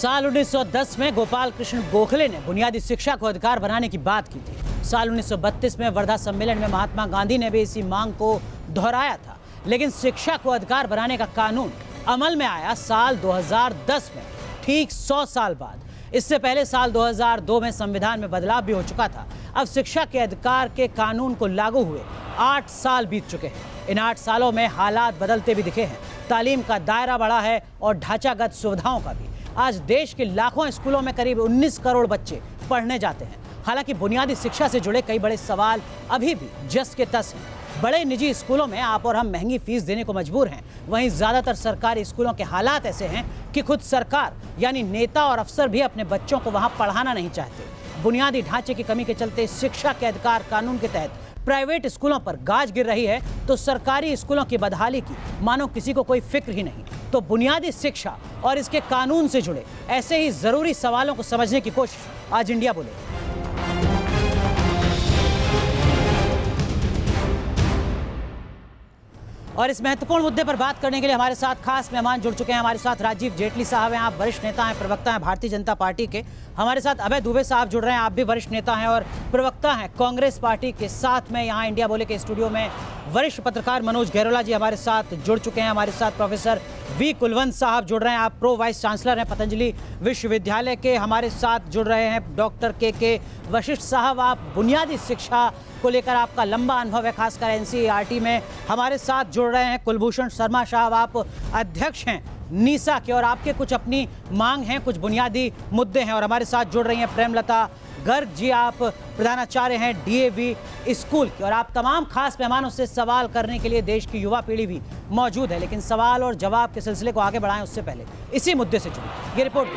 साल 1910 में गोपाल कृष्ण गोखले ने बुनियादी शिक्षा को अधिकार बनाने की बात की थी। साल 1932 में वर्धा सम्मेलन में महात्मा गांधी ने भी इसी मांग को दोहराया था। लेकिन शिक्षा को अधिकार बनाने का कानून अमल में आया साल 2010 में, ठीक 100 साल बाद। इससे पहले साल 2002 में संविधान में बदलाव भी हो चुका था। अब शिक्षा के अधिकार के कानून को लागू हुए 8 साल बीत चुके हैं। इन 8 सालों में हालात बदलते भी दिखे हैं। तालीम का दायरा बढ़ा है और ढांचागत सुविधाओं का भी। आज देश के लाखों स्कूलों में करीब 19 करोड़ बच्चे पढ़ने जाते हैं। हालांकि बुनियादी शिक्षा से जुड़े कई बड़े सवाल अभी भी जस के तस हैं। बड़े निजी स्कूलों में आप और हम महंगी फीस देने को मजबूर हैं। वहीं ज्यादातर सरकारी स्कूलों के हालात ऐसे हैं कि खुद सरकार यानी नेता और अफसर भी अपने बच्चों को वहां पढ़ाना नहीं चाहते। बुनियादी ढांचे की कमी के चलते शिक्षा के अधिकार कानून के तहत प्राइवेट स्कूलों पर गाज गिर रही है, तो सरकारी स्कूलों की बदहाली की मानो किसी को कोई फिक्र ही नहीं। तो बुनियादी शिक्षा और इसके कानून से जुड़े ऐसे ही जरूरी सवालों को समझने की कोशिश आज इंडिया बोले। और इस महत्वपूर्ण मुद्दे पर बात करने के लिए हमारे साथ खास मेहमान जुड़ चुके हैं। हमारे साथ राजीव जेटली साहब हैं, आप वरिष्ठ नेता हैं, प्रवक्ता हैं भारतीय जनता पार्टी के। हमारे साथ अभय दुबे साहब जुड़ रहे हैं, आप भी वरिष्ठ नेता हैं और प्रवक्ता हैं कांग्रेस पार्टी के। साथ में यहाँ इंडिया बोले के स्टूडियो में वरिष्ठ पत्रकार मनोज गैरोला जी हमारे साथ जुड़ चुके हैं। हमारे साथ प्रोफेसर वी कुलवंत साहब जुड़ रहे हैं, आप प्रो वाइस चांसलर हैं पतंजलि विश्वविद्यालय के। हमारे साथ जुड़ रहे हैं डॉक्टर के वशिष्ठ साहब, आप बुनियादी शिक्षा को लेकर आपका लंबा अनुभव है, खासकर एनसीईआरटी में। हमारे साथ जुड़ रहे हैं कुलभूषण शर्मा साहब, आप अध्यक्ष हैं नीसा के और आपके कुछ अपनी मांग हैं, कुछ बुनियादी मुद्दे हैं। और हमारे साथ जुड़ रही हैं प्रेमलता गर्ग जी, आप प्रधानाचार्य हैं डीएवी स्कूल की। और आप तमाम खास मेहमानों से सवाल करने के लिए देश की युवा पीढ़ी भी मौजूद है। लेकिन सवाल और जवाब के सिलसिले को आगे बढ़ाएं उससे पहले इसी मुद्दे से जुड़े ये रिपोर्ट।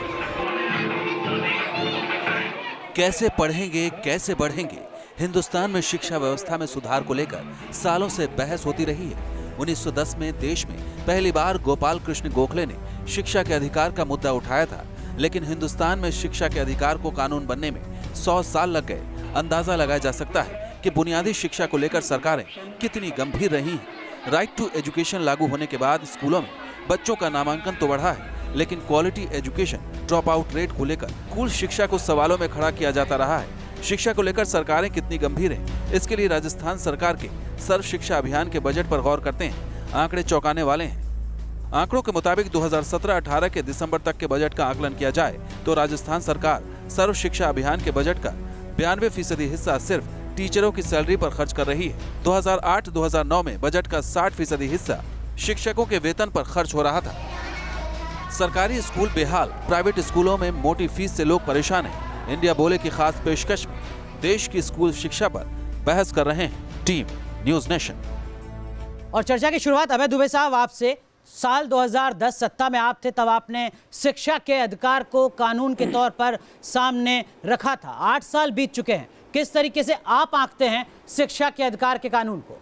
कैसे पढ़ेंगे, कैसे बढ़ेंगे? हिंदुस्तान में शिक्षा व्यवस्था में सुधार को लेकर सालों से बहस होती रही है। 1910 में देश में पहली बार गोपाल कृष्ण गोखले ने शिक्षा के अधिकार का मुद्दा उठाया था। लेकिन हिंदुस्तान में शिक्षा के अधिकार को कानून बनने में 100 साल लग गए। अंदाजा लगाया जा सकता है कि बुनियादी शिक्षा को लेकर सरकारें कितनी गंभीर रही हैं। राइट टू एजुकेशन लागू होने के बाद स्कूलों में बच्चों का नामांकन तो बढ़ा है, लेकिन quality education drop out rate को लेकर स्कूल शिक्षा को सवालों में खड़ा किया जाता रहा है। शिक्षा को लेकर सरकारें कितनी गंभीर हैं, इसके लिए राजस्थान सरकार के सर्व शिक्षा अभियान के बजट पर गौर करते हैं। आंकड़े चौंकाने वाले हैं। आंकड़ों के मुताबिक 2017-18 के दिसंबर तक के बजट का आकलन किया जाए तो राजस्थान सरकार सर्व शिक्षा अभियान के बजट का 92% हिस्सा सिर्फ टीचरों की सैलरी पर खर्च कर रही है। 2008-2009 में बजट का 60% हिस्सा शिक्षकों के वेतन पर खर्च हो रहा था। सरकारी स्कूल बेहाल, प्राइवेट स्कूलों में मोटी फीस से लोग परेशान हैं। इंडिया बोले की खास पेशकश में देश की स्कूल शिक्षा पर बहस कर रहे हैं टीम न्यूज नेशन। और चर्चा की शुरुआत अभय दुबे साहब आपसे। साल 2010 सत्ता में आप थे, तब आपने शिक्षा के अधिकार को कानून के तौर पर सामने रखा था। 8 साल बीत चुके हैं, किस तरीके से आप आंकते हैं शिक्षा के अधिकार के कानून को?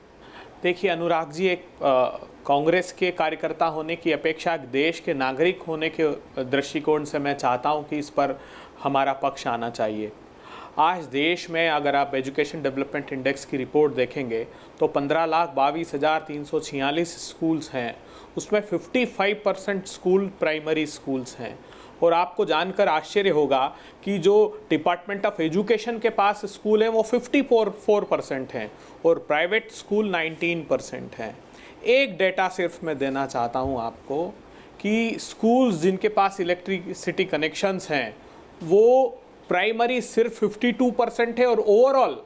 देखिए अनुराग जी, एक कांग्रेस के कार्यकर्ता होने की अपेक्षा देश के नागरिक होने के दृष्टिकोण से मैं चाहता हूं कि इस पर हमारा पक्ष आना चाहिए। आज देश में अगर आप एजुकेशन डेवलपमेंट इंडेक्स की रिपोर्ट देखेंगे तो 15,22,346 स्कूल्स हैं, उसमें 55% स्कूल प्राइमरी स्कूल्स हैं। और आपको जानकर आश्चर्य होगा कि जो डिपार्टमेंट ऑफ एजुकेशन के पास स्कूल हैं वो 54% हैं और प्राइवेट स्कूल 19% हैं। एक डेटा सिर्फ मैं देना चाहता हूं आपको कि स्कूल्स जिनके पास इलेक्ट्रिसिटी कनेक्शंस हैं वो प्राइमरी सिर्फ 52% है और ओवरऑल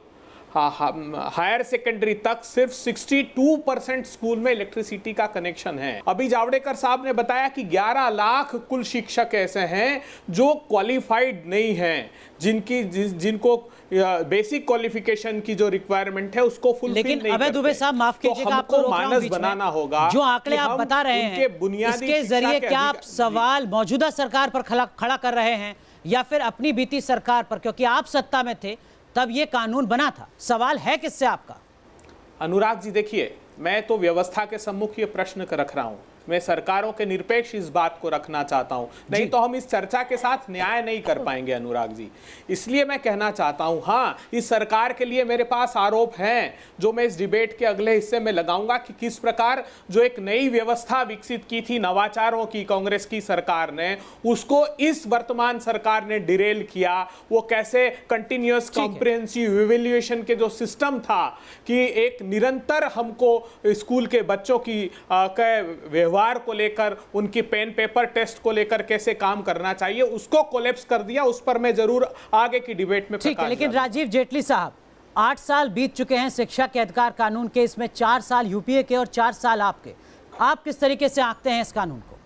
हायर सेकेंडरी तक सिर्फ 62% स्कूल में इलेक्ट्रिसिटी का कनेक्शन है। अभी जावड़ेकर साहब ने बताया कि 11 लाख कुल शिक्षक ऐसे हैं जो क्वालिफाइड नहीं हैं, जिनको बेसिक क्वालिफिकेशन की जो रिक्वायरमेंट है उसको फुलफिल नहीं करते। लेकिन अभय दुबे साहब माफ कीजिएगा, आपको मानस बनाना होगा। जो आंकड़े आप बता रहे हैं इसके जरिए क्या आप सवाल मौजूदा सरकार पर खड़ा कर रहे हैं या फिर अपनी बीती सरकार पर? क्योंकि आप सत्ता में थे तब ये कानून बना था, सवाल है किससे आपका? अनुराग जी देखिए, मैं तो व्यवस्था के सम्मुख ये प्रश्न रख रहा हूं। मैं सरकारों के निरपेक्ष इस बात को रखना चाहता हूं, नहीं तो हम इस चर्चा के साथ न्याय नहीं कर पाएंगे अनुराग जी। इसलिए मैं कहना चाहता हूं, हाँ इस सरकार के लिए मेरे पास आरोप हैं जो मैं इस डिबेट के अगले हिस्से में लगाऊंगा कि किस प्रकार जो एक नई व्यवस्था विकसित की थी नवाचारों की कांग्रेस की सरकार ने, उसको इस वर्तमान सरकार ने डिरेल किया। वो कैसे कंटिन्यूअस कॉम्प्रिहेंसिव इवैल्यूएशन के जो सिस्टम था कि एक निरंतर हमको स्कूल के बच्चों की व्यवहार को लेकर, उनकी पेन पेपर टेस्ट को लेकर कैसे काम करना चाहिए, उसको कोलैप्स कर दिया। उस पर मैं जरूर आगे की डिबेट में ठीक है, लेकिन राजीव जेटली साहब 8 साल बीत चुके हैं शिक्षा के अधिकार कानून के, इसमें 4 साल यूपीए के और 4 साल आपके। आप किस तरीके से आंकते हैं इस कानून को?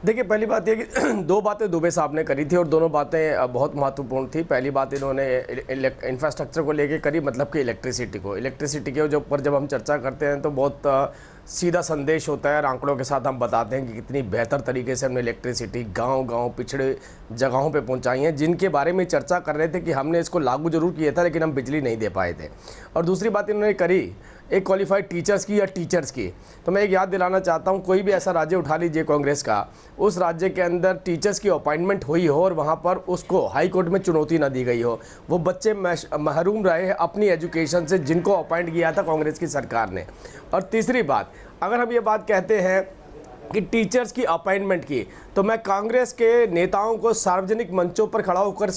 देखिए, पहली बात यह कि 2 बातें दुबे साहब ने करी थी और दोनों बातें बहुत महत्वपूर्ण थी। पहली बात इन्होंने इंफ्रास्ट्रक्चर को लेके करी, मतलब कि इलेक्ट्रिसिटी के ऊपर जब हम चर्चा करते हैं तो बहुत सीधा संदेश होता है और आंकड़ों के साथ हम बताते हैं कि कितनी बेहतर तरीके से हमने इलेक्ट्रिसिटी गांव-गांव पिछड़े जगहों पे पहुंचाई है, जिनके बारे में चर्चा कर रहे थे कि हमने इसको लागू जरूर किया था लेकिन हम बिजली नहीं दे पाए थे। और दूसरी बात इन्होंने करी एक क्वालिफाइड टीचर्स की या टीचर्स की। तो मैं एक याद दिलाना चाहता हूँ, कोई भी ऐसा राज्य उठा लीजिए कांग्रेस का, उस राज्य के अंदर टीचर्स की अपॉइंटमेंट हुई हो और वहाँ पर उसको हाई कोर्ट में चुनौती ना दी गई हो, वो बच्चे महरूम रहे अपनी एजुकेशन से जिनको अपॉइंट किया था कांग्रेस की सरकार ने। और तीसरी बात, अगर हम ये बात कहते हैं कि टीचर्स की अपॉइंटमेंट की, तो मैं कांग्रेस के नेताओं को सार्वजनिक मंचों पर खड़ा होकर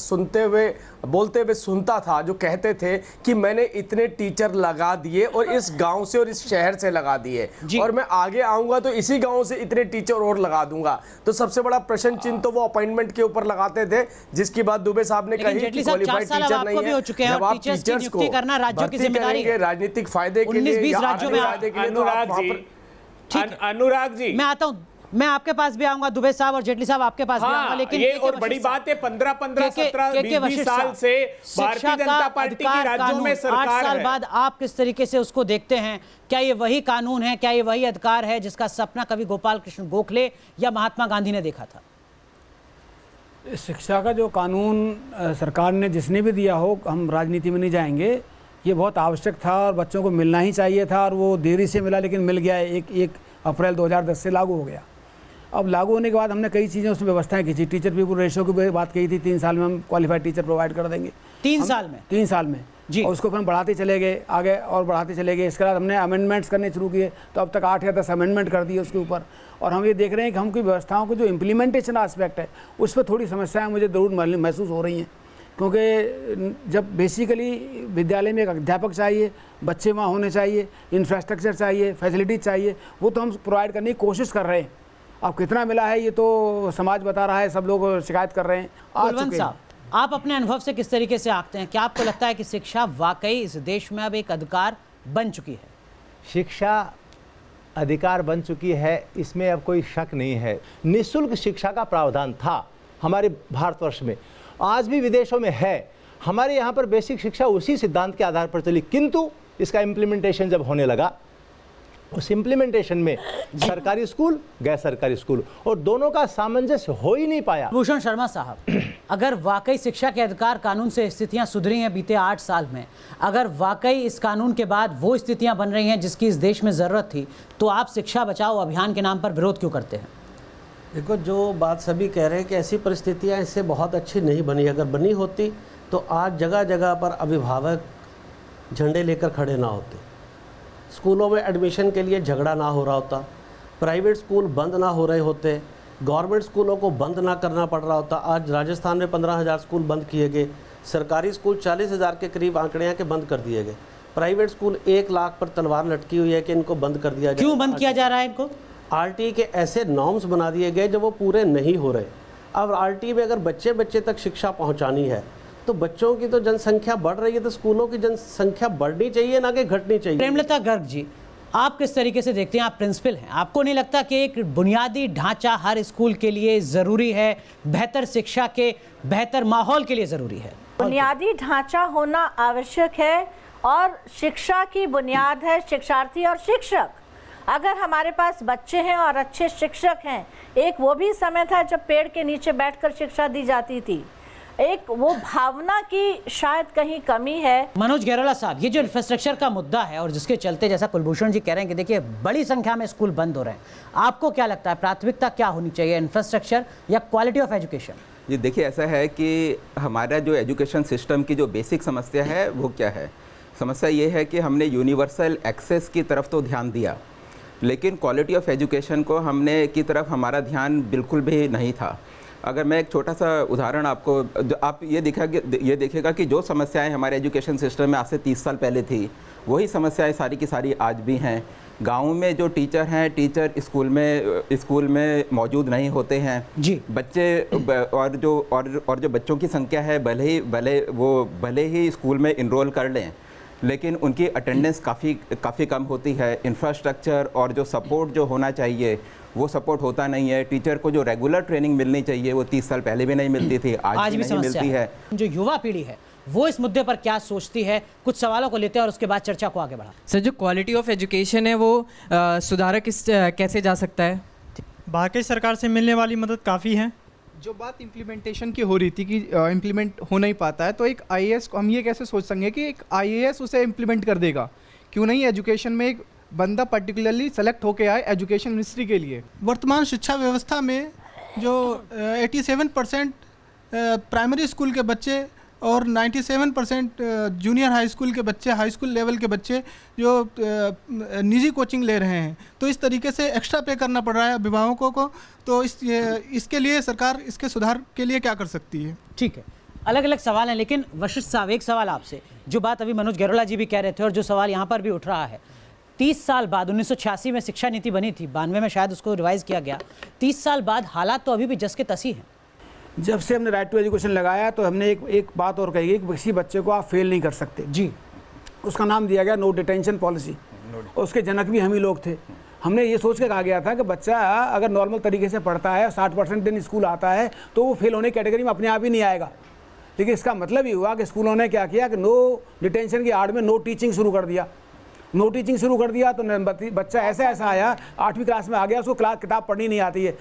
बोलते हुए सुनता था, जो कहते थे कि मैंने इतने टीचर लगा दिए और इस गांव से और इस शहर से लगा दिए और मैं आगे आऊंगा तो इसी गांव से इतने टीचर और लगा दूंगा। तो सबसे बड़ा प्रश्न चिन्ह तो वो अपॉइंटमेंट के ऊपर लगाते थे, जिसकी बात दुबे साहब ने कही कि क्वालिफाइड टीचर नहीं है। जब आप टीचर्स को भर्ती करेंगे राजनीतिक फायदे के लिए या अन्य फायदे के लिए, तो आप वहां पर अनुराग जी मैं आता हूं, मैं आपके पास भी आऊंगा, दुबे साहब और जेटली साहब आपके पास भी आऊंगा, लेकिन ये और बड़ी बात है 15, 17, 20 साल से भारतीय जनता पार्टी की राज्यों में सरकार है। 8 साल बाद आप किस तरीके से उसको देखते हैं? क्या ये वही कानून है, क्या ये वही अधिकार है जिसका सपना कभी गोपाल कृष्ण गोखले या महात्मा गांधी ने देखा था? शिक्षा का जो कानून सरकार ने जिसने भी दिया हो, हम राजनीति में नहीं जाएंगे, ये बहुत आवश्यक था और बच्चों को मिलना ही चाहिए था और वो देरी से मिला लेकिन मिल गया। 1 अप्रैल 2010 से लागू हो गया। अब लागू होने के बाद हमने कई चीज़ें उसमें व्यवस्थाएं की थी। टीचर पीपुल रेशियो की बात कही थी, 3 साल में हम क्वालिफाइड टीचर प्रोवाइड कर देंगे। 3 साल में? 3 साल में जी। और उसको फिर हम बढ़ाते चले गए आगे और बढ़ाते चले गए। इसके बाद हमने अमेंडमेंट्स करने शुरू किए, तो अब तक 8 या 10 अमेंडमेंट कर दिए उसके ऊपर। और हम ये देख रहे हैं कि हमकी व्यवस्थाओं को जो इम्प्लीमेंटेशन आस्पेक्ट है उस पर थोड़ी समस्याएँ मुझे ज़रूर महसूस हो रही हैं, क्योंकि जब बेसिकली विद्यालय में एक अध्यापक चाहिए, बच्चे वहाँ होने चाहिए, इंफ्रास्ट्रक्चर चाहिए, फैसिलिटीज चाहिए, वो तो हम प्रोवाइड करने की कोशिश कर रहे हैं। अब कितना मिला है ये तो समाज बता रहा है, सब लोग शिकायत कर रहे हैं। कुलवंत साहब, आप अपने अनुभव से किस तरीके से आंकते हैं? क्या आपको लगता है कि शिक्षा वाकई इस देश में अब एक अधिकार बन चुकी है? शिक्षा अधिकार बन चुकी है, इसमें अब कोई शक नहीं है। निःशुल्क शिक्षा का प्रावधान था हमारे भारतवर्ष में, आज भी विदेशों में है। हमारे यहाँ पर बेसिक शिक्षा उसी सिद्धांत के आधार पर चली, किंतु इसका इम्प्लीमेंटेशन जब होने लगा, उस इम्प्लीमेंटेशन में सरकारी स्कूल, गैर सरकारी स्कूल और दोनों का सामंजस्य हो ही नहीं पाया। भूषण शर्मा साहब, अगर वाकई शिक्षा के अधिकार कानून से स्थितियां सुधरी हैं बीते 8 साल में, अगर वाकई इस कानून के बाद वो स्थितियां बन रही हैं जिसकी इस देश में ज़रूरत थी, तो आप शिक्षा बचाओ अभियान के नाम पर विरोध क्यों करते हैं? देखो, जो बात सभी कह रहे हैं कि ऐसी परिस्थितियां इससे बहुत अच्छी नहीं बनी। अगर बनी होती तो आज जगह जगह पर अभिभावक झंडे लेकर खड़े ना होते, स्कूलों में एडमिशन के लिए झगड़ा ना हो रहा होता, प्राइवेट स्कूल बंद ना हो रहे होते, गवर्नमेंट स्कूलों को बंद ना करना पड़ रहा होता। आज राजस्थान में 15,000 स्कूल बंद किए गए, सरकारी स्कूल 40,000 के करीब आंकड़े हैं कि बंद कर दिए गए, प्राइवेट स्कूल 1 लाख पर तलवार लटकी हुई है कि इनको बंद कर दिया जाए। क्यों बंद किया जा रहा है इनको? आरटी के ऐसे नॉर्म्स बना दिए गए जो वो पूरे नहीं हो रहे। अब आरटी में अगर बच्चे बच्चे तक शिक्षा पहुंचानी है तो बच्चों की तो जनसंख्या बढ़ रही है, तो स्कूलों की जनसंख्या बढ़नी चाहिए ना कि घटनी चाहिए। प्रेमलता गर्ग जी, आप किस तरीके से देखते हैं? आप प्रिंसिपल हैं, आपको नहीं लगता कि एक बुनियादी ढांचा हर स्कूल के लिए ज़रूरी है, बेहतर शिक्षा के बेहतर माहौल के लिए ज़रूरी है? बुनियादी ढांचा होना आवश्यक है और शिक्षा की बुनियाद है शिक्षार्थी और शिक्षक। अगर हमारे पास बच्चे हैं और अच्छे शिक्षक हैं, एक वो भी समय था जब पेड़ के नीचे बैठकर शिक्षा दी जाती थी, एक वो भावना की शायद कहीं कमी है। मनोज गैरोला साहब, ये जो इंफ्रास्ट्रक्चर का मुद्दा है और जिसके चलते जैसा कुलभूषण जी कह रहे हैं कि देखिए बड़ी संख्या में स्कूल बंद हो रहे हैं, आपको क्या लगता है प्राथमिकता क्या होनी चाहिए, इंफ्रास्ट्रक्चर या क्वालिटी ऑफ एजुकेशन? जी देखिए, ऐसा है कि हमारा जो एजुकेशन सिस्टम की जो बेसिक समस्या है वो क्या है? समस्या ये है कि हमने यूनिवर्सल एक्सेस की तरफ तो ध्यान दिया, लेकिन क्वालिटी ऑफ एजुकेशन को हमने की तरफ हमारा ध्यान बिल्कुल भी नहीं था। अगर मैं एक छोटा सा उदाहरण आपको, आप ये देखिएगा कि जो समस्याएं हमारे एजुकेशन सिस्टम में आज से 30 साल पहले थी, वही समस्याएं सारी की सारी आज भी हैं। गाँव में जो टीचर हैं, टीचर स्कूल में मौजूद नहीं होते हैं जी। बच्चे और जो बच्चों की संख्या है, भले ही स्कूल में इनरोल कर लें, लेकिन उनकी अटेंडेंस काफ़ी कम होती है। इंफ्रास्ट्रक्चर और जो सपोर्ट जो होना चाहिए वो सपोर्ट होता नहीं है। टीचर को जो रेगुलर ट्रेनिंग मिलनी चाहिए वो 30 साल पहले भी नहीं मिलती थी, आज भी नहीं मिलती है। जो युवा पीढ़ी है वो इस मुद्दे पर क्या सोचती है, कुछ सवालों को लेते हैं और उसके बाद चर्चा को आगे बढ़ा। सर, जो क्वालिटी ऑफ एजुकेशन है वो सुधारा कैसे जा सकता है? बाकी सरकार से मिलने वाली मदद काफ़ी है। जो बात इम्प्लीमेंटेशन की हो रही थी कि इम्प्लीमेंट हो नहीं पाता है, तो एक आईएएस को हम ये कैसे सोच सकेंगे कि एक आईएएस उसे इम्प्लीमेंट कर देगा? क्यों नहीं एजुकेशन में एक बंदा पर्टिकुलरली सेलेक्ट होके आए एजुकेशन मिनिस्ट्री के लिए। वर्तमान शिक्षा व्यवस्था में जो 87% प्राइमरी स्कूल के बच्चे और 97% जूनियर हाई स्कूल के बच्चे, हाई स्कूल लेवल के बच्चे जो निजी कोचिंग ले रहे हैं, तो इस तरीके से एक्स्ट्रा पे करना पड़ रहा है अभिभावकों को। तो इसके लिए सरकार इसके सुधार के लिए क्या कर सकती है? ठीक है, अलग अलग सवाल हैं, लेकिन वशिष्ठ साहब एक सवाल आपसे, जो बात अभी मनोज गैरोला जी भी कह रहे थे और जो सवाल यहाँ पर भी उठ रहा है, 30 साल बाद 1986 में शिक्षा नीति बनी थी, 92 में शायद उसको रिवाइज किया गया, 30 साल बाद हालात तो अभी भी जस के तसी हैं। जब से हमने राइट टू एजुकेशन लगाया तो हमने एक बात और कही कि किसी बच्चे को आप फेल नहीं कर सकते जी। उसका नाम दिया गया नो डिटेंशन पॉलिसी। उसके जनक भी हम ही लोग थे। हमने ये सोच के कहा गया था कि बच्चा अगर नॉर्मल तरीके से पढ़ता है, 60% दिन स्कूल आता है, तो वो फेल होने की कैटेगरी में अपने आप ही नहीं आएगा। लेकिन इसका मतलब ये हुआ कि स्कूलों ने क्या किया कि नो डिटेंशन की आड़ में नो टीचिंग शुरू कर दिया। नो टीचिंग शुरू कर दिया तो बच्चा ऐसा आया, 8वीं क्लास में आ गया, उसको किताब पढ़नी नहीं आती है।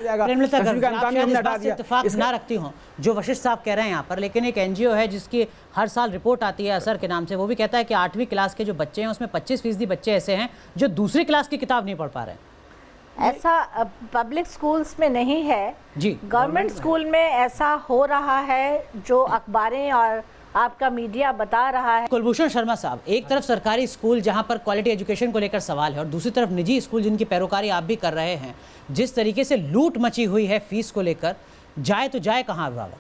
इत्तेफाक ना रखती हूँ जो वशिष्ठ साहब कह रहे हैं यहाँ पर, लेकिन एक एनजीओ है जिसकी हर साल रिपोर्ट आती है असर के नाम से, वो भी कहता है कि 8वीं क्लास के जो बच्चे हैं उसमें 25% बच्चे ऐसे हैं जो दूसरी क्लास की किताब नहीं पढ़ पा रहे हैं। ऐसा पब्लिक स्कूल्स में नहीं है जी, गवर्नमेंट स्कूल में ऐसा हो रहा है जो अखबारें और आपका मीडिया बता रहा है। कुलभूषण शर्मा साहब, एक तरफ सरकारी स्कूल जहां पर क्वालिटी एजुकेशन को लेकर सवाल है और दूसरी तरफ निजी स्कूल जिनकी पैरोकारी आप भी कर रहे हैं, जिस तरीके से लूट मची हुई है फीस को लेकर, जाए तो जाए कहाँ अभिभावक?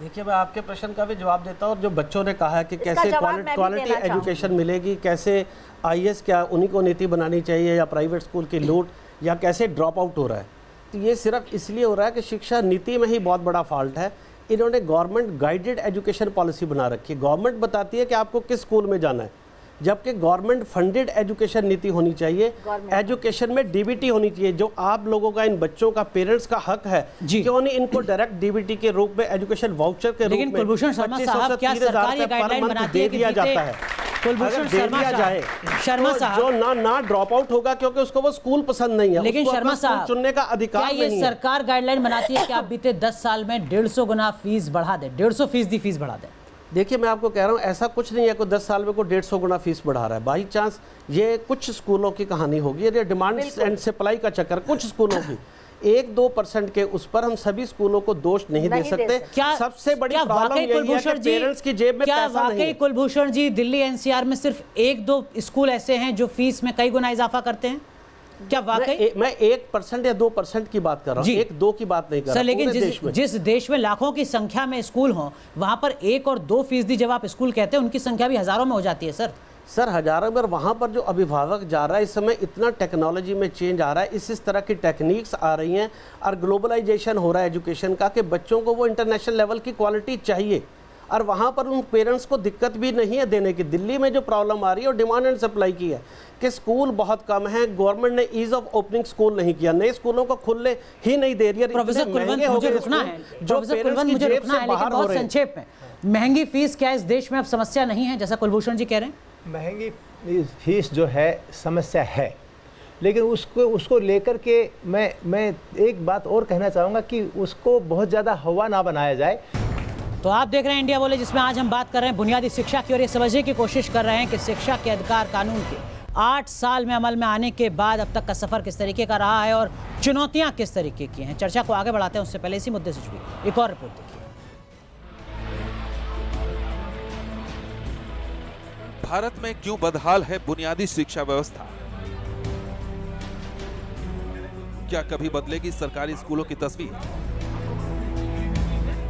देखिए, मैं आपके प्रश्न का भी जवाब देता हूँ। और जो बच्चों ने कहा है कि कैसे क्वालिटी एजुकेशन मिलेगी, कैसे आईएएस, क्या उन्हीं को नीति बनानी चाहिए या प्राइवेट स्कूल की लूट, या कैसे ड्रॉप आउट हो रहा है, तो ये सिर्फ इसलिए हो रहा है कि शिक्षा नीति में ही बहुत बड़ा फॉल्ट है। इन्होंने गवर्नमेंट गाइडेड एजुकेशन पॉलिसी बना रखी है। गवर्नमेंट बताती है कि आपको किस स्कूल में जाना है, जबकि गवर्नमेंट फंडेड एजुकेशन नीति होनी चाहिए। एजुकेशन में डीबीटी होनी चाहिए, जो आप लोगों का, इन बच्चों का, पेरेंट्स का हक है। क्यों नहीं इनको डायरेक्ट डीबीटी के रूप में, एजुकेशन वाउचर के रूप में 2500 से 30,000 पर दे दिया जाता है? कुलभूषण शर्मा साहब जो ना ड्रॉप आउट होगा क्योंकि उसको वो स्कूल पसंद नहीं है, लेकिन शर्मा साहब चुनने का अधिकार नहीं है। ये सरकार गाइडलाइन बनाती है कि आप बीते 10 साल में 150 गुना फीस बढ़ा दें, 150% फीस बढ़ा दें? देखिए, मैं आपको कह रहा हूँ ऐसा कुछ नहीं है कोई 10 साल में कोई 150 गुना फीस बढ़ा रहा है। बाई चांस ये कुछ स्कूलों की कहानी होगी, ये डिमांड एंड सप्लाई का चक्कर, कुछ स्कूलों की 1-2% के, उस पर हम सभी स्कूलों को दोष नहीं दे सकते। सबसे बड़ी प्रॉब्लम यही है कि पेरेंट्स की जेब में पैसा नहीं है। कुलभूषण जी, दिल्ली एनसीआर में सिर्फ 1-2 स्कूल ऐसे हैं जो फीस में कई गुना इजाफा करते हैं? क्या वाकई? मैं 1% या 2% की बात कर रहा हूँ, 1-2 की बात नहीं कर रहा। लेकिन जिस देश में लाखों की संख्या में स्कूल हो, वहां पर 1 और 2% जब आप स्कूल कहते हैं, उनकी संख्या भी हजारों में हो जाती है सर हजारों में। वहाँ पर जो अभिभावक जा रहा है, इस समय इतना टेक्नोलॉजी में चेंज आ रहा है, इस तरह की टेक्निक्स आ रही हैं और ग्लोबलाइजेशन हो रहा है एजुकेशन का, कि बच्चों को वो इंटरनेशनल लेवल की क्वालिटी चाहिए। और वहाँ पर उन पेरेंट्स को दिक्कत भी नहीं है देने की। दिल्ली में जो प्रॉब्लम आ रही है वो डिमांड एंड सप्लाई की है कि स्कूल बहुत कम है, गवर्नमेंट ने ईज ऑफ ओपनिंग स्कूल नहीं किया, नए स्कूलों को खुलने ही नहीं दे रही है। प्रोफेसर कुलवंत, मुझे रुकना है, लेकिन बहुत संक्षेप में, महंगी फीस क्या इस देश में अब समस्या नहीं है जैसा कुलभूषण जी कह रहे हैं? महंगी फीस जो है समस्या है, लेकिन उसको लेकर के मैं एक बात और कहना चाहूँगा कि उसको बहुत ज़्यादा हवा ना बनाया जाए। तो आप देख रहे हैं इंडिया बोले, जिसमें आज हम बात कर रहे हैं बुनियादी शिक्षा की और ये समझने की कोशिश कर रहे हैं कि शिक्षा के अधिकार कानून के 8 साल में अमल में आने के बाद अब तक का सफर किस तरीके का रहा है और चुनौतियां किस तरीके की हैं। चर्चा को आगे बढ़ाते हैं, उससे पहले इसी मुद्दे से जुड़ी एक और रिपोर्ट देखिए। भारत में क्यों बदहाल है बुनियादी शिक्षा व्यवस्था? क्या कभी बदलेगी सरकारी स्कूलों की तस्वीर?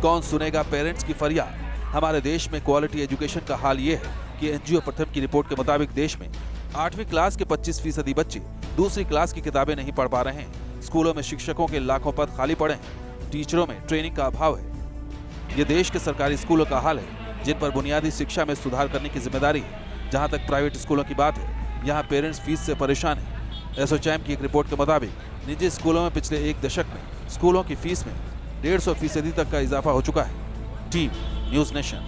कौन सुनेगा पेरेंट्स की फरियाद? हमारे देश में क्वालिटी एजुकेशन का हाल ये है कि एनजीओ प्रथम की रिपोर्ट के मुताबिक देश में 8वीं क्लास के 25% बच्चे दूसरी क्लास की किताबें नहीं पढ़ पा रहे हैं। स्कूलों में शिक्षकों के लाखों पद खाली पड़े हैं। टीचरों में ट्रेनिंग का अभाव है। ये देश के सरकारी स्कूलों का हाल है, जिन पर बुनियादी शिक्षा में सुधार करने की जिम्मेदारी है। जहां तक प्राइवेट स्कूलों की बात है, यहाँ पेरेंट्स फीस से परेशान है। एसोचैम की एक रिपोर्ट के मुताबिक निजी स्कूलों में पिछले 1 दशक में स्कूलों की फीस में 150% तक का इजाफा हो चुका है। Team News Nation.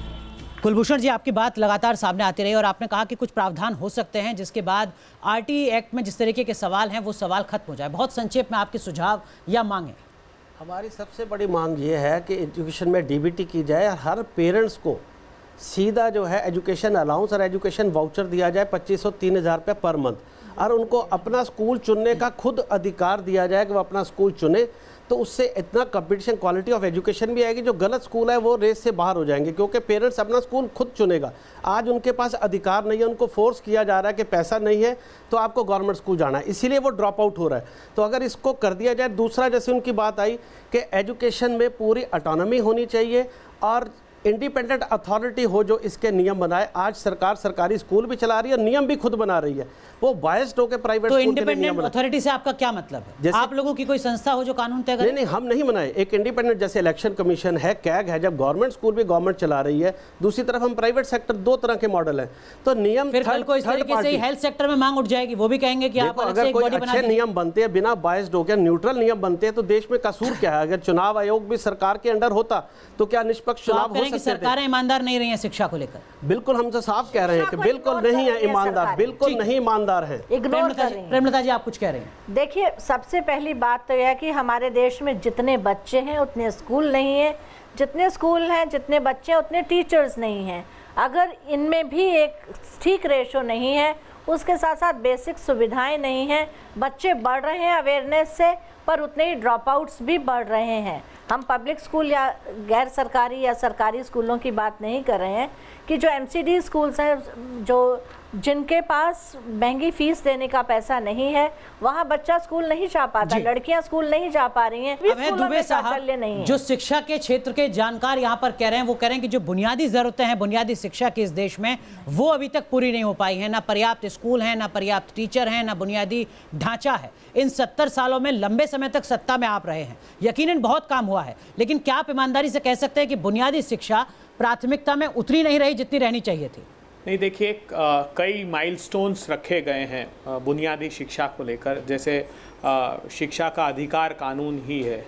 Kulbhushan ji, आपकी बात लगातार सामने आती रही और आपने कहा कि कुछ प्रावधान हो सकते हैं जिसके बाद आरटीई एक्ट में जिस तरीके के सवाल हैं वो सवाल खत्म हो जाए। बहुत संक्षेप में आपके सुझाव या मांगे। हमारी सबसे बड़ी मांग ये है कि एजुकेशन में डीबीटी की जाए। हर पेरेंट्स को सीधा जो है एजुकेशन अलाउंस और एजुकेशन वाउचर दिया जाए 2500-3000 रुपये पर मंथ। और उनको अपना स्कूल चुनने का खुद अधिकार दिया जाए कि वो अपना स्कूल चुने। तो उससे इतना कंपटीशन, क्वालिटी ऑफ एजुकेशन भी आएगी। जो गलत स्कूल है वो रेस से बाहर हो जाएंगे, क्योंकि पेरेंट्स अपना स्कूल खुद चुनेगा। आज उनके पास अधिकार नहीं है, उनको फोर्स किया जा रहा है कि पैसा नहीं है तो आपको गवर्नमेंट स्कूल जाना है, इसीलिए वो ड्रॉप आउट हो रहा है। तो अगर इसको कर दिया जाए। दूसरा, जैसे उनकी बात आई कि एजुकेशन में पूरी ऑटोनॉमी होनी चाहिए और इंडिपेंडेंट अथॉरिटी हो जो इसके नियम बनाए। आज सरकार सरकारी स्कूल भी चला रही है, नियम भी खुद बना रही है। वो बायस्ड होकर प्राइवेट तो स्कूल के लिए नियम इंडिपेंडेंट अथॉरिटी से आपका क्या मतलब है? आप लोगों की कोई संस्था हो जो कानून तय करे? नहीं, हम नहीं बनाए। एक इंडिपेंडेंट जैसे इलेक्शन कमीशन है, कैग है। जब गवर्नमेंट स्कूल भी गवर्नमेंट चला रही है, दूसरी तरफ हम प्राइवेट सेक्टर, 2 तरह के मॉडल हैं। तो नियम फिर कल को इस तरीके से हेल्थ सेक्टर में मांग उठ जाएगी, वो भी कहेंगे कि आप अगर कोई अच्छे नियम बनते हैं, बिना बायस्ड होकर न्यूट्रल नियम बनते हैं, तो देश में कसूर क्या है? अगर चुनाव आयोग भी सरकार के अंडर होता तो क्या निष्पक्ष चुनाव हो सकते थे? सरकारें ईमानदार नहीं रही है शिक्षा को लेकर? बिल्कुल, हम तो साफ कह रहे हैं कि बिल्कुल नहीं है ईमानदार, बिल्कुल नहीं ईमानदार है। प्रेमलता जी, आप कुछ कह रहे हैं? देखिए, सबसे पहली बात तो यह है कि हमारे देश में जितने बच्चे हैं उतने स्कूल नहीं है, जितने स्कूल हैं जितने बच्चे हैं उतने टीचर्स नहीं हैं। अगर इनमें भी एक ठीक रेशो नहीं है, उसके साथ साथ बेसिक सुविधाएं नहीं हैं, बच्चे बढ़ रहे हैं अवेयरनेस से, पर उतने ही ड्रॉप आउट्स भी बढ़ रहे हैं। हम पब्लिक स्कूल या गैर सरकारी या सरकारी स्कूलों की बात नहीं कर रहे हैं कि जो एमसीडी स्कूल्स हैं, जो जिनके पास महंगी फीस देने का पैसा नहीं है, वहाँ बच्चा स्कूल नहीं जा पाता, लड़कियां स्कूल नहीं जा पा रही हैं। दुबे साहब, जो शिक्षा के क्षेत्र के जानकार यहाँ पर कह रहे हैं, वो कह रहे हैं कि जो बुनियादी जरूरतें हैं बुनियादी शिक्षा की इस देश में, वो अभी तक पूरी नहीं हो पाई है। ना पर्याप्त स्कूल हैं, ना पर्याप्त टीचर हैं, ना बुनियादी ढांचा है। इन 70 सालों में लंबे समय तक सत्ता में आप रहे हैं, यकीनन बहुत काम हुआ है, लेकिन क्या आप ईमानदारी से कह सकते हैं कि बुनियादी शिक्षा प्राथमिकता में उतनी नहीं रही जितनी रहनी चाहिए थी? नहीं, देखिए, कई माइलस्टोन्स रखे गए हैं बुनियादी शिक्षा को लेकर, जैसे शिक्षा का अधिकार कानून ही है,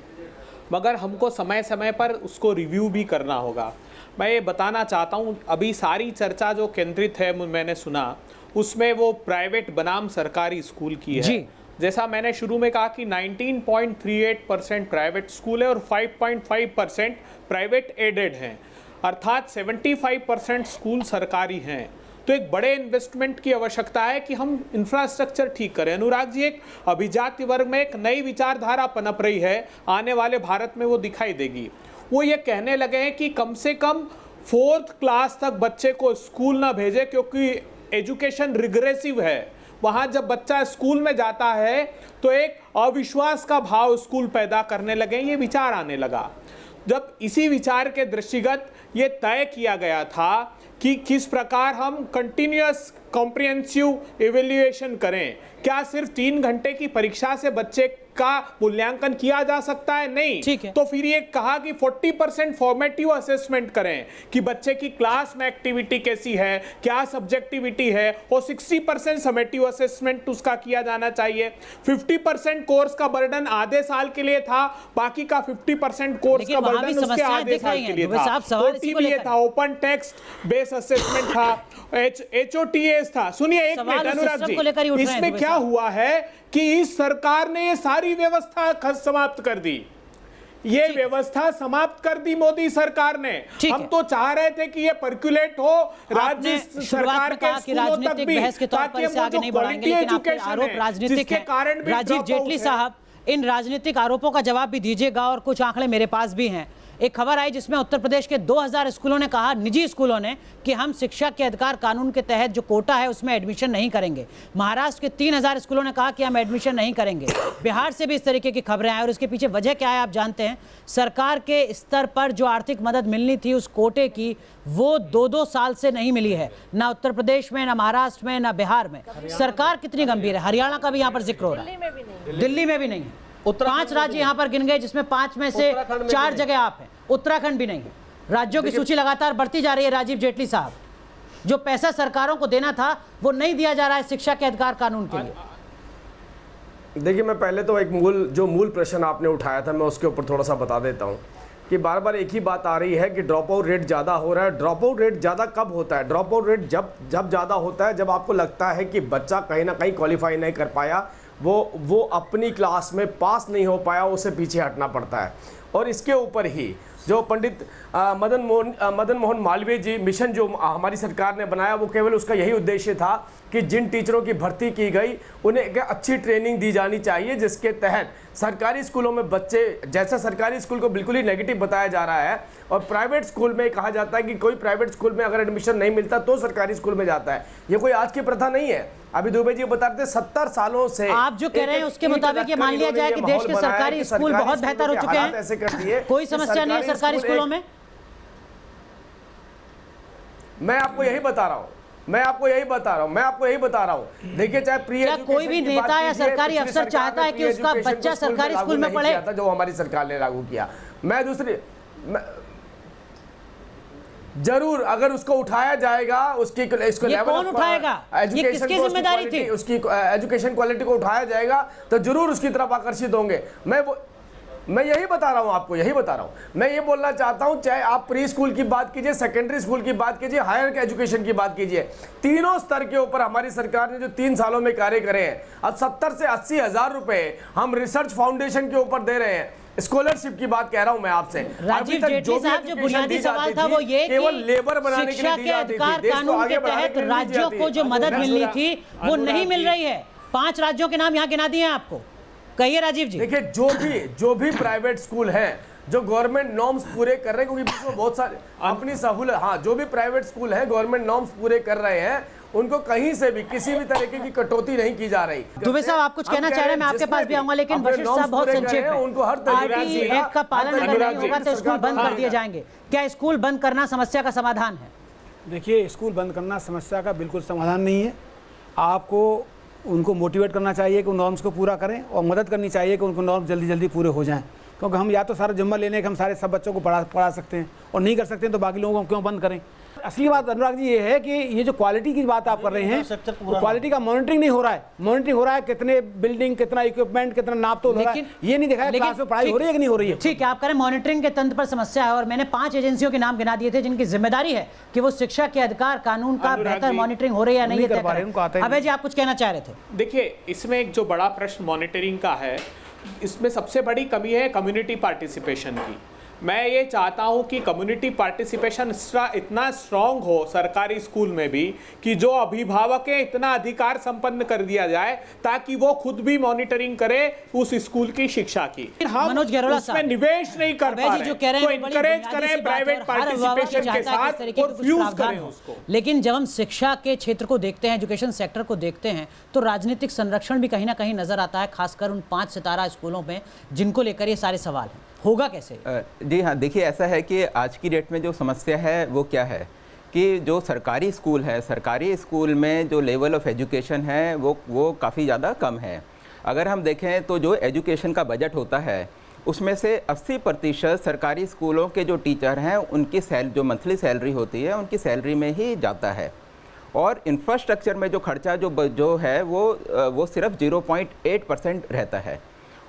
मगर हमको समय समय पर उसको रिव्यू भी करना होगा। मैं ये बताना चाहता हूँ, अभी सारी चर्चा जो केंद्रित है, मैंने सुना, उसमें वो प्राइवेट बनाम सरकारी स्कूल की है। जैसा मैंने शुरू में कहा कि 19.38% प्राइवेट स्कूल है और 5.5% प्राइवेट एडेड हैं, अर्थात 75% स्कूल सरकारी हैं। तो एक बड़े इन्वेस्टमेंट की आवश्यकता है कि हम इंफ्रास्ट्रक्चर ठीक करें। अनुराग जी, एक अभिजात वर्ग में एक नई विचारधारा पनप रही है, आने वाले भारत में वो दिखाई देगी। वो ये कहने लगे हैं कि कम से कम 4th क्लास तक बच्चे को स्कूल ना भेजे, क्योंकि एजुकेशन रिग्रेसिव है। वहाँ जब बच्चा स्कूल में जाता है तो एक अविश्वास का भाव स्कूल पैदा करने लगे, ये विचार आने लगा। जब इसी विचार के दृष्टिगत ये तय किया गया था कि किस प्रकार हम कंटिन्यूअस कॉम्प्रिहेंसिव इवैल्यूएशन करें, क्या सिर्फ 3 घंटे की परीक्षा से बच्चे का मूल्यांकन किया जा सकता है? नहीं। ठीक है। तो फिर ये कहा कि 40% फॉर्मेटिव असेसमेंट करें कि बच्चे की क्लास में एक्टिविटी कैसी है, क्या सब्जेक्टिविटी है, और 60% समेटिव असेसमेंट उसका किया जाना चाहिए। 50% कोर्स का बर्डन आधे साल के लिए था, बाकी का 50% कोर्स का बर्डन उसके आधे साल के लिए था। ओपन टेक्स्ट बेस्ड असेसमेंट था, HOTAs था। सुनिए एक मिनट अनुराग जी, इसमें क्या हुआ है कि इस सरकार ने ये सारी व्यवस्था समाप्त कर दी। ये व्यवस्था समाप्त कर दी मोदी सरकार ने। हम तो चाह रहे थे कि ये पर्कुलेट हो राज्य सरकार के स्कूलों तक भी, ताकि वो जो क्वालिटी एजुकेशन है जिसके कारण भी राजीव जेटली साहब, इन राजनीतिक आरोपों का जवाब भी दीजिएगा। और कुछ आंकड़े मेरे पास भी हैं। एक खबर आई जिसमें उत्तर प्रदेश के 2000 स्कूलों ने कहा, निजी स्कूलों ने, कि हम शिक्षा के अधिकार कानून के तहत जो कोटा है उसमें एडमिशन नहीं करेंगे। महाराष्ट्र के 3000 स्कूलों ने कहा कि हम एडमिशन नहीं करेंगे। बिहार से भी इस तरीके की खबरें आई और इसके पीछे वजह क्या है आप जानते हैं? सरकार के स्तर पर जो आर्थिक मदद मिलनी थी उस कोटे की, वो 2-2 साल से नहीं मिली है, ना उत्तर प्रदेश में, ना महाराष्ट्र में, ना बिहार में। सरकार कितनी गंभीर है। हरियाणा का भी यहाँ पर जिक्र हो रहा है, दिल्ली में भी नहीं है। 5 राज्य यहाँ पर गिन गए जिसमें 5 में से 4 जगह आप हैं, उत्तराखंड भी नहीं है। राज्यों की सूची लगातार बढ़ती जा रही है। राजीव जेटली साहब, जो पैसा सरकारों को देना था वो नहीं दिया जा रहा है शिक्षा के अधिकार कानून के लिए। देखिए, मैं पहले तो एक मूल प्रश्न आपने उठाया था, मैं उसके ऊपर थोड़ा सा बता देता हूँ कि बार बार एक ही बात आ रही है कि ड्रॉप आउट रेट ज़्यादा हो रहा है। ड्रॉप आउट रेट ज़्यादा कब होता है? ड्रॉप आउट रेट जब ज़्यादा होता है जब आपको लगता है कि बच्चा कहीं ना कहीं क्वालिफाई नहीं कर पाया, वो अपनी क्लास में पास नहीं हो पाया, उसे पीछे हटना पड़ता है। और इसके ऊपर ही जो पंडित मदन मोहन मालवीय जी मिशन जो हमारी सरकार ने बनाया, वो केवल उसका यही उद्देश्य था कि जिन टीचरों की भर्ती की गई उन्हें एक अच्छी ट्रेनिंग दी जानी चाहिए, जिसके तहत सरकारी स्कूलों में बच्चे, जैसा सरकारी स्कूल को बिल्कुल ही नेगेटिव बताया जा रहा है और प्राइवेट स्कूल में कहा जाता है कि कोई प्राइवेट स्कूल में अगर एडमिशन नहीं मिलता तो सरकारी स्कूल में जाता है। ये कोई आज की प्रथा नहीं है। अभी दुबे जी बता रहे थे 70 सालों से आप जो कह रहे हैं उसके मुताबिक ये मान लिया जाए कि देश के सरकारी स्कूल बहुत बेहतर हो चुके हैं, ऐसे कर दिए, कोई समस्या नहीं है सरकारी स्कूलों में। मैं आपको यही बता रहा हूँ। देखिए, चाहे प्री क्या कोई भी नेता या सरकारी अफसर चाहता है कि उसका बच्चा सरकारी स्कूल में पढ़े? जो हमारी सरकार ने लागू किया, जरूर अगर उसको उठाया जाएगा, उसकी इसको लेवल कौन उठाएगा? ये किसकी जिम्मेदारी थी? उसकी एजुकेशन क्वालिटी को उठाया जाएगा तो जरूर उसकी तरफ आकर्षित होंगे। मैं यही बता रहा हूं आपको, मैं ये बोलना चाहता हूं, चाहे आप प्री स्कूल की बात कीजिए, सेकेंडरी स्कूल की बात कीजिए, हायर एजुकेशन की बात कीजिए, तीनों स्तर के ऊपर हमारी सरकार ने जो 3 सालों में कार्य करे हैं, अब 70 से 80 हजार रुपए हम रिसर्च फाउंडेशन के ऊपर दे रहे हैं। स्कॉलरशिप की बात कह रहा हूं मैं आपसे। राजीव जेटली साहब, जो बुनियादी सवाल था वो ये केवल लेबर बनाने के लिए दी जाती थी, देश को आगे बढ़ाने के लिए राज्यों को जो मदद मिलनी थी वो नहीं मिल रही है। 5 राज्यों के नाम यहाँ गिना दिए हैं आपको, कहिए राजीव जी। देखिए, जो भी प्राइवेट स्कूल हैं जो गवर्नमेंट नॉर्म्स पूरे कर रहे हैं, क्योंकि इसमें बहुत सारे अपनी सहूलत, जो भी प्राइवेट स्कूल हैं गवर्नमेंट नॉर्म्स पूरे कर रहे हैं, उनको कहीं से भी किसी भी तरीके की कटौती नहीं की जा रही। दुबे साहब, आप कुछ कहना चाह रहे हैं, मैं आपके पास भी आऊंगा, लेकिन वशिष्ठ साहब बहुत संक्षेप में, उनको हर आरटीई एक्ट का पालन अगर नहीं होगा तो स्कूल बंद कर दिए जाएंगे। क्या स्कूल बंद करना समस्या का समाधान है? देखिए, स्कूल बंद करना समस्या का बिल्कुल समाधान नहीं है। आपको उनको मोटिवेट करना चाहिए कि उन नॉर्म्स को पूरा करें और मदद करनी चाहिए कि उनको नॉर्म्स जल्दी जल्दी पूरे हो जाएं, क्योंकि हम या तो सारा जिम्मा लेने के हम सारे सब बच्चों को पढ़ा सकते हैं और नहीं कर सकते हैं तो बाकी लोगों को क्यों बंद करें। असली बात अनुराग जी ये है कि ये जो क्वालिटी की बात आप कर रहे हैं, क्वालिटी का मॉनिटरिंग नहीं हो रहा है। मॉनिटरिंग हो रहा है कितने बिल्डिंग, कितना इक्विपमेंट, कितना नाप तो हो रहा है, ये नहीं दिखाया क्लास में पढ़ाई हो रही है कि नहीं हो रही है। ठीक है, आप कह रहे हैं मॉनिटरिंग के तंत्र पर समस्या है और मैंने 5 एजेंसियों के नाम गिना दिए थे जिनकी जिम्मेदारी है कि वो शिक्षा के अधिकार कानून का बेहतर मॉनिटरिंग हो रही है या नहीं है। अभय जी, आप कुछ कहना चाह रहे थे? देखिए, इसमें एक जो बड़ा प्रश्न मॉनिटरिंग का है, इसमें सबसे बड़ी कमी है कम्युनिटी पार्टिसिपेशन की। मैं ये चाहता हूँ कि कम्युनिटी पार्टिसिपेशन इतना स्ट्रांग हो सरकारी स्कूल में भी कि जो अभिभावक है इतना अधिकार संपन्न कर दिया जाए ताकि वो खुद भी मॉनिटरिंग करे उस स्कूल की शिक्षा की। हम उसमें निवेश नहीं कर पा रहे, तो इनकरेज करें प्राइवेट पार्टिसिपेशन के साथ और फ्यूज करें उसको। लेकिन जब हम शिक्षा के क्षेत्र को देखते हैं, एजुकेशन सेक्टर को देखते हैं, तो राजनीतिक संरक्षण भी कहीं ना कहीं नजर आता है, खासकर उन 5 सितारा स्कूलों में जिनको लेकर ये सारे सवाल हैं। होगा कैसे? जी हाँ, देखिए, ऐसा है कि आज की डेट में जो समस्या है वो क्या है कि जो सरकारी स्कूल है, सरकारी स्कूल में जो लेवल ऑफ एजुकेशन है वो काफ़ी ज़्यादा कम है। अगर हम देखें तो जो एजुकेशन का बजट होता है उसमें से 80% सरकारी स्कूलों के जो टीचर हैं उनकी जो मंथली सैलरी होती है उनकी सैलरी में ही जाता है, और इंफ्रास्ट्रक्चर में जो खर्चा जो है वो सिर्फ 0.8% रहता है।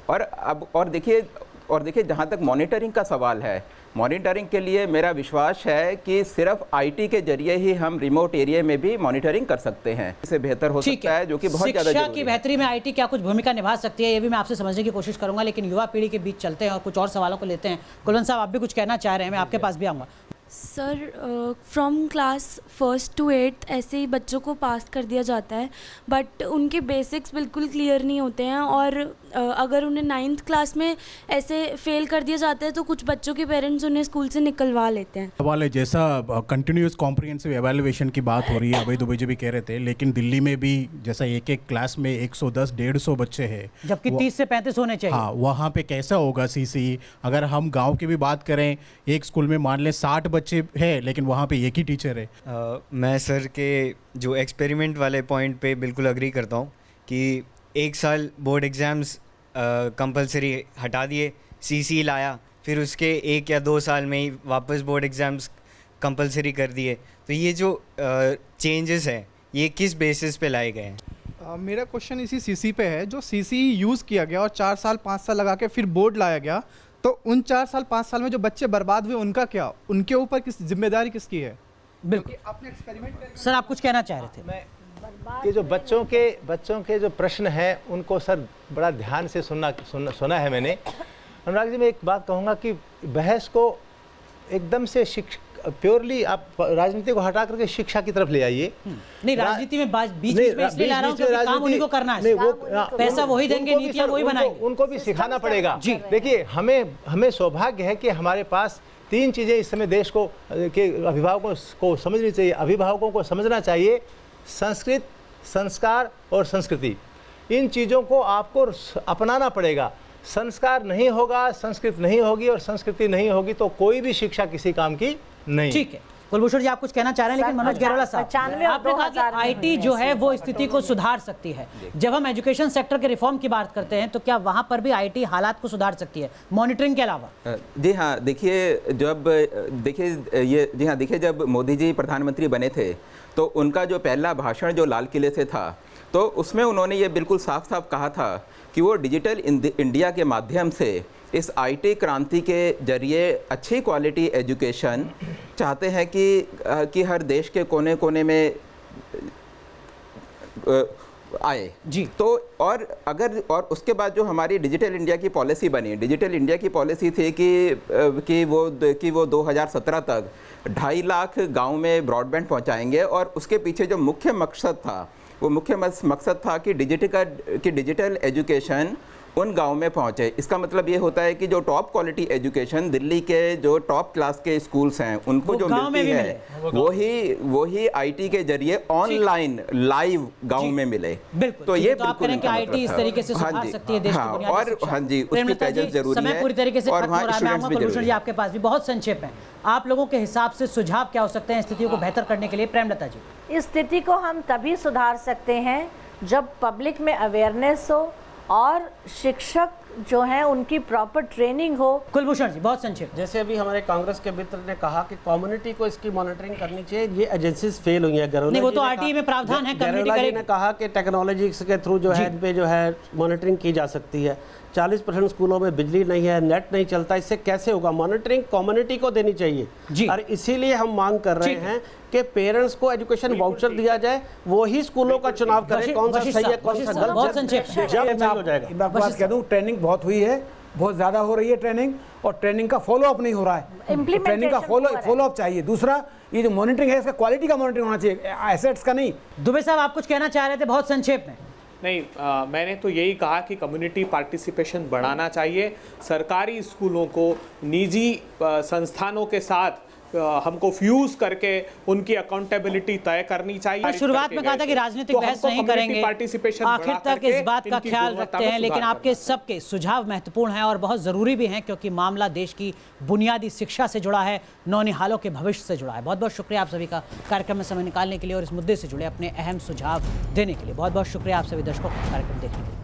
और देखिए, और देखिए, जहाँ तक मॉनिटरिंग का सवाल है, मॉनिटरिंग के लिए मेरा विश्वास है कि सिर्फ आईटी के जरिए ही हम रिमोट एरिया में भी मॉनिटरिंग कर सकते हैं। इससे बेहतर हो सकता है, जो कि बहुत ज़्यादा शिक्षा की बेहतरी में आईटी क्या कुछ भूमिका निभा सकती है, ये भी मैं आपसे समझने की कोशिश करूंगा, लेकिन युवा पीढ़ी के बीच चलते हैं और कुछ और सवालों को लेते हैं। कुलवंत साहब, आप भी कुछ कहना चाह रहे हैं, मैं आपके पास भी आऊँगा। Sir, from class 1st to 8th ऐसे ही बच्चों को पास कर दिया जाता है, बट उनके बेसिक्स बिल्कुल क्लियर नहीं होते हैं, और अगर उन्हें 9th क्लास में ऐसे फेल कर दिया जाता है तो कुछ बच्चों के पेरेंट्स उन्हें स्कूल से निकलवा लेते हैं। सवाल है, जैसा कंटिन्यूस कॉम्प्रिहेंसिव एवेल्युएशन की बात हो रही है, अभय दुबे जी भी कह रहे थे, लेकिन दिल्ली में भी जैसा एक क्लास में 110-150 बच्चे हैं, जबकि 30 से 35 होने चाहिए। हाँ, वहाँ पे कैसा होगा सीसी? अगर हम गाँव की भी बात करें, एक स्कूल में मान लें 60 बच्चे हैं, लेकिन वहाँ पे एक ही टीचर है। मैं सर के जो एक्सपेरिमेंट वाले पॉइंट पे बिल्कुल अग्री करता हूँ कि एक साल बोर्ड एग्ज़ाम्स कंपलसरी हटा दिए, सीसी लाया, फिर उसके 1 या 2 साल में ही वापस बोर्ड एग्ज़ाम्स कंपलसरी कर दिए। तो ये जो चेंजेस हैं, ये किस बेसिस पे लाए गए हैं? मेरा क्वेश्चन इसी सीसी पे है। जो सीसी यूज़ किया गया और 4 साल 5 साल लगा के फिर बोर्ड लाया गया, तो उन 4 साल 5 साल में जो बच्चे बर्बाद हुए, उनका क्या, उनके ऊपर किस जिम्मेदारी किसकी है? बिल्कुल, आपने एक्सपेरिमेंट सर आप कुछ कहना चाह रहे थे। मैं ये जो बच्चों के जो प्रश्न हैं, उनको सर बड़ा ध्यान से सुना है मैंने। अनुराग जी, मैं एक बात कहूँगा कि बहस को एकदम से प्योरली आप राजनीति को हटा करके शिक्षा की तरफ ले आइए। नहीं, राजनीति में बीच में इसलिए ला रहा हूं क्योंकि काम उन्हीं को करना है। पैसा वही देंगे, नीतियां वही बनाएंगे, उनको भी सिखाना पड़ेगा। जी देखिए, हमें सौभाग्य है कि हमारे पास 3 चीज़ें इस समय देश को के अभिभावकों को समझनी चाहिए। अभिभावकों को समझना चाहिए संस्कृत, संस्कार और संस्कृति। इन चीज़ों को आपको अपनाना पड़ेगा। संस्कार नहीं होगा, संस्कृत नहीं होगी और संस्कृति नहीं होगी तो कोई भी शिक्षा किसी काम की नहीं। ठीक है, कुलभूषण जी आप कुछ कहना चाह रहे हैं, लेकिन मनोज गैरोला साहब, आपने कहा कि आईटी जो है वो स्थिति को सुधार सकती है। जब हम एजुकेशन सेक्टर के रिफॉर्म की बात करते हैं तो क्या वहां पर भी आईटी हालात को सुधार सकती है, मॉनिटरिंग के अलावा? जी हाँ, देखिए जब मोदी जी प्रधानमंत्री बने थे तो उनका जो पहला भाषण जो लाल किले से था, तो उसमें उन्होंने ये बिल्कुल साफ साफ कहा था कि वो डिजिटल इंडिया के माध्यम से इस आईटी क्रांति के जरिए अच्छी क्वालिटी एजुकेशन चाहते हैं कि हर देश के कोने कोने में आए जी। तो और उसके बाद जो हमारी डिजिटल इंडिया की पॉलिसी बनी, डिजिटल इंडिया की पॉलिसी थी कि वो 2017 तक 2.5 लाख गांव में ब्रॉडबैंड पहुंचाएंगे, और उसके पीछे जो मुख्य मकसद था, वो मुख्य मकसद था कि डिजिटल एजुकेशन उन गांव में पहुंचे। इसका मतलब ये होता है कि जो टॉप क्वालिटी एजुकेशन दिल्ली के जो टॉप क्लास के स्कूल्स हैं उनको जो मिलती है वही आईटी के जरिए ऑनलाइन लाइव गांव में मिले। तो ये बिल्कुल आईटी इस तरीके से सुधार सकती है देश की बुनियादी शिक्षा। हाँ जी, उसकी प्रेजेंस जरूरी है। पूरी तरीके से खत्म हो रहा है। मैं आऊंगा कुलभूषण जी आपके पास भी, बहुत संक्षेप में आप लोगों के हिसाब से सुझाव क्या हो सकते हैं स्थिति को बेहतर करने के लिए? प्रेमलता जी, इस स्थिति को हम तभी सुधार सकते हैं जब पब्लिक में अवेयरनेस हो और शिक्षक जो हैं उनकी प्रॉपर ट्रेनिंग हो। कुलभूषण जी बहुत संक्षिप्त। जैसे अभी हमारे कांग्रेस के मित्र ने कहा कि कम्युनिटी को इसकी मॉनिटरिंग करनी चाहिए, ये एजेंसीज फेल हुई हैं। गैरोला वो तो आरटीई में प्रावधान है, गैरोला जी ने कहा कि टेक्नोलॉजी के थ्रू जो है इन पे जो है मॉनिटरिंग की जा सकती है। 40% स्कूलों में बिजली नहीं है, नेट नहीं चलता, इससे कैसे होगा? मॉनिटरिंग कम्युनिटी को देनी चाहिए और इसीलिए हम मांग कर रहे हैं कि पेरेंट्स को एजुकेशन वाउचर दिया जाए, वो ही स्कूलों का चुनाव करें कौन सा सही है कौन सा गलत। हो जाएगा। बात कह दूं, ट्रेनिंग बहुत हुई है, बहुत ज़्यादा हो रही है ट्रेनिंग, और ट्रेनिंग का फॉलो अप नहीं हो रहा है। ट्रेनिंग का फॉलो अप चाहिए। दूसरा, ये जो मॉनिटरिंग है इसका क्वालिटी का मॉनिटरिंग होना चाहिए, एसेट्स का नहीं। दुबे साहब आप कुछ कहना चाह रहे थे बहुत संक्षेप में? नहीं, मैंने तो यही कहा कि कम्युनिटी पार्टिसिपेशन बढ़ाना चाहिए। सरकारी स्कूलों को निजी संस्थानों के साथ हमको फ्यूज करके उनकी अकाउंटेबिलिटी तय करनी चाहिए। शुरुआत में कहा था कि राजनीतिक बहस नहीं करेंगे, आखिर तक इस बात का ख्याल रखते हैं, लेकिन आपके सबके सुझाव महत्वपूर्ण हैं और बहुत ज़रूरी भी हैं, क्योंकि मामला देश की बुनियादी शिक्षा से जुड़ा है, नौनिहालों के भविष्य से जुड़ा है। बहुत बहुत शुक्रिया आप सभी का कार्यक्रम में समय निकालने के लिए और इस मुद्दे से जुड़े अपने अहम सुझाव देने के लिए। बहुत बहुत शुक्रिया आप सभी दर्शकों का कार्यक्रम देखने के लिए।